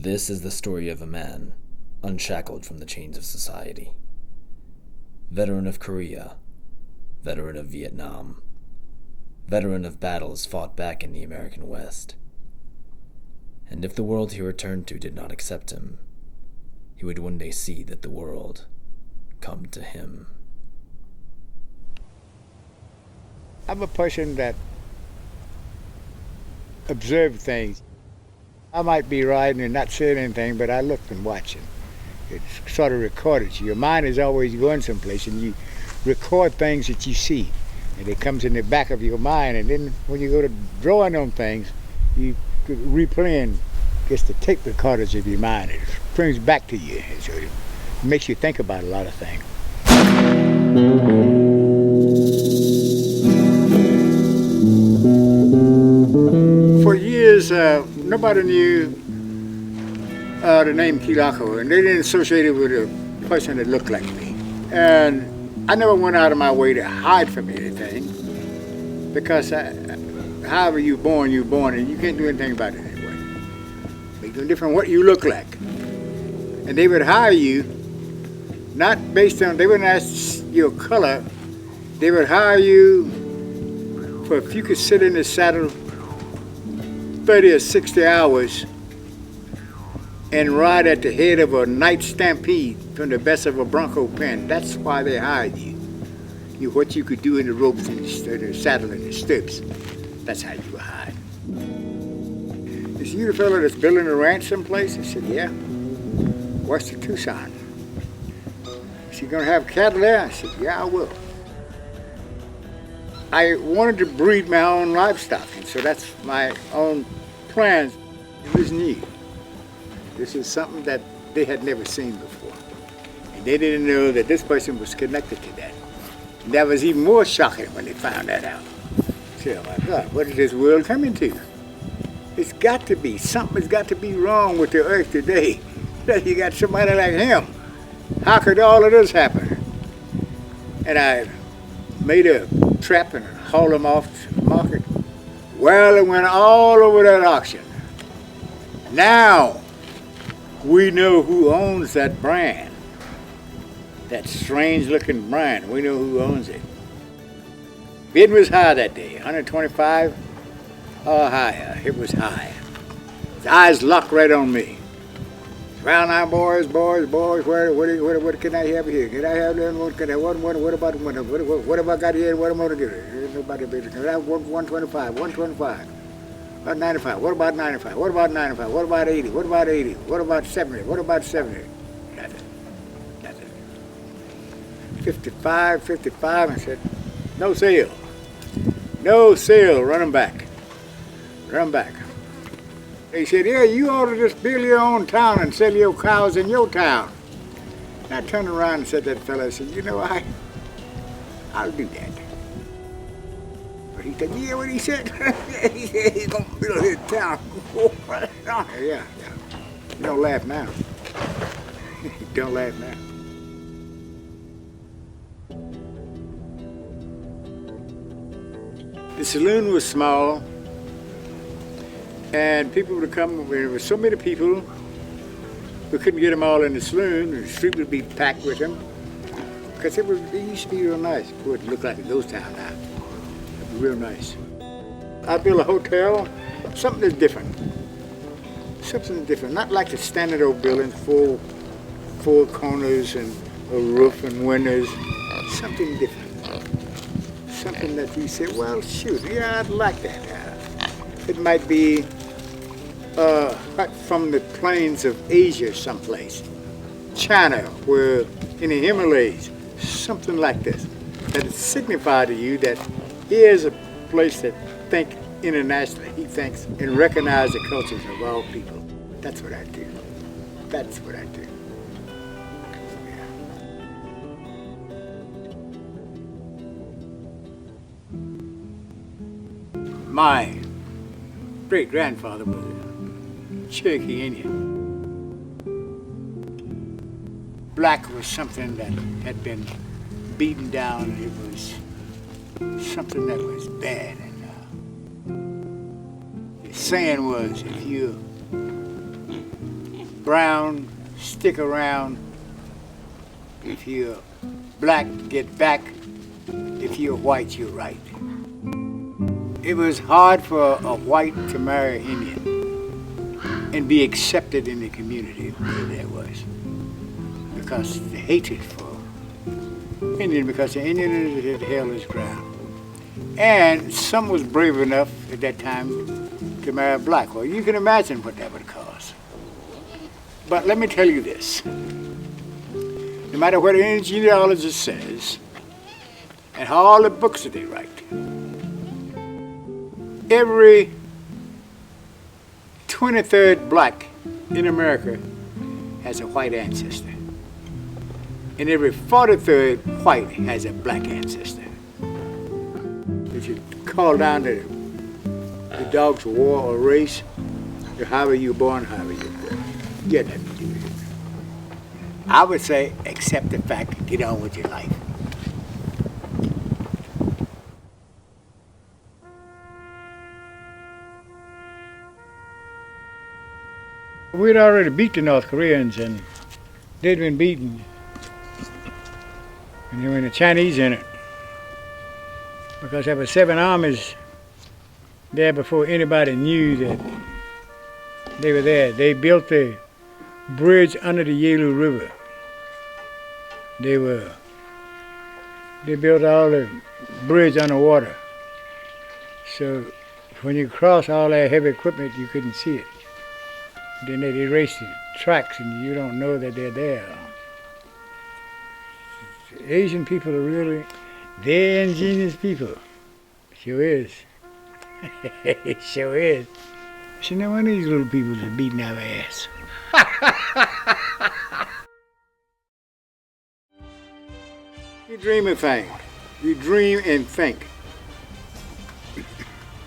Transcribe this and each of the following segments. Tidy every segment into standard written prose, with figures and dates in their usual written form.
This is the story of a man unshackled from the chains of society. Veteran of Korea, veteran of Vietnam, veteran of battles fought back in the American West. And if the world he returned to did not accept him, he would one day see that the world come to him. I'm a person that observes things. I might be riding and not saying anything, but I look and watch it. It's sort of recorded. Your mind is always going someplace, and you record things that you see, and it comes in the back of your mind. And then when you go to drawing on things, you replaying gets the tape recorders of your mind. It brings back to you, and so it makes you think about a lot of things. For years, nobody knew the name Keeylocko, and they didn't associate it with a person that looked like me. And I never went out of my way to hide from anything, because however you're born, and you can't do anything about it anyway. It's no different what you look like. And they would hire you, not based on, they wouldn't ask your color, they would hire you for if you could sit in the saddle 30 or 60 hours and ride at the head of a night stampede from the best of a bronco pen. That's why they hired you. What you could do in the ropes and the saddle and the stirrups. That's how you were hired. Is you the fellow that's building a ranch someplace? I said, yeah. West of Tucson. Is you gonna have cattle there? I said, yeah, I will. I wanted to breed my own livestock, and so that's my own plans. It was new. This is something that they had never seen before. And they didn't know that this person was connected to that. And that was even more shocking when they found that out. So, oh my God, what is this world coming to? It's got to be, something's got to be wrong with the earth today. That you got somebody like him. How could all of this happen? And I made a trap and hauled him off to the market. Well, it went all over that auction. Now, we know who owns that brand. That strange looking brand, we know who owns it. Bid was high that day, 125 or higher, it was high. His eyes locked right on me. Well now, boys, what can I have here? Can I have them? What have I got here? What am I going to get? Nobody bidding. Can I have 125, 125? About 95. What about 95? What about 95? What about 80? What about 80? What about 70? What about 70? Nothing. 55. I said, no sale. No sale. Run them back. They said, yeah, you ought to just build your own town and sell your cows in your town. And I turned around and said to that fellow, I said, you know, I'll do that. But he said, yeah, what he said? He said he's going to build his town. Yeah. You don't laugh now. Don't laugh now. The saloon was small, and people would come. There were so many people, we couldn't get them all in the saloon. The street would be packed with them, because it used to be real nice. It wouldn't look like a ghost town now. It'd be real nice. I built a hotel, something that's different. Something different, not like the standard old buildings, four corners and a roof and windows. Something different. Something that we say, well, shoot, yeah, I'd like that. It might be right from the plains of Asia someplace, China, where in the Himalayas, something like this, that it signifies to you that here's a place that thinks internationally. He thinks and recognizes the cultures of all people. That's what I do. My great-grandfather was a Cherokee Indian. Black was something that had been beaten down. It was something that was bad. And the saying was, if you brown, stick around. If you're black, get back. If you're white, you're right. It was hard for a white to marry an Indian and be accepted in the community there was. Because the hatred for Indian, because the Indian had held his ground. And some was brave enough at that time to marry a black. Well, you can imagine what that would cause. But let me tell you this. No matter what any genealogist says, and all the books that they write, every 23rd black in America has a white ancestor. And every 43rd white has a black ancestor. If you call down the dogs of war or race, however you're born, however you're born, you have nothing to do with it. I would say accept the fact, get on with your life. We'd already beat the North Koreans, and they'd been beaten. And there were the Chinese in it. Because there were 7 armies there before anybody knew that they were there. They built the bridge under the Yalu River. They built all the bridge underwater. So when you cross all that heavy equipment, you couldn't see it. Then they'd erase the tracks and you don't know that they're there. Asian people are really, they're ingenious people. Sure is. It sure is. See, now one of these little people is beating our ass. You dream and think. You dream and think.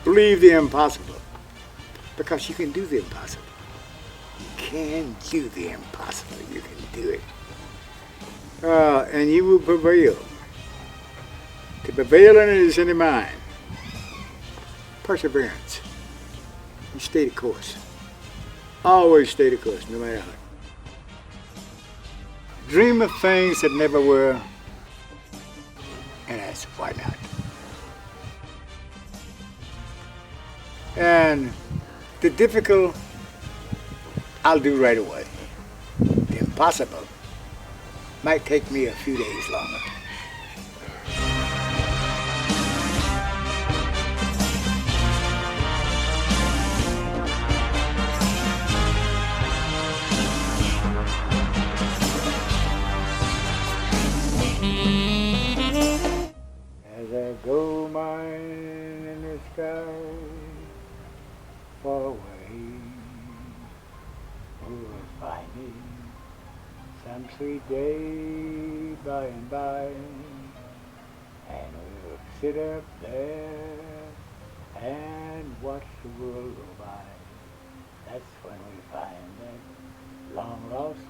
Believe the impossible. Because you can do the impossible. You can do the impossible. You can do it. And you will prevail. To prevail in it is in the mind. Perseverance. You stay the course. Always stay the course, no matter how. Dream of things that never were, and ask why not. And the difficult, I'll do right away. The impossible might take me a few days longer. As I go mine in the sky, far away, you will find me some sweet day by and by, and we'll sit up there and watch the world go by. That's when we find that long lost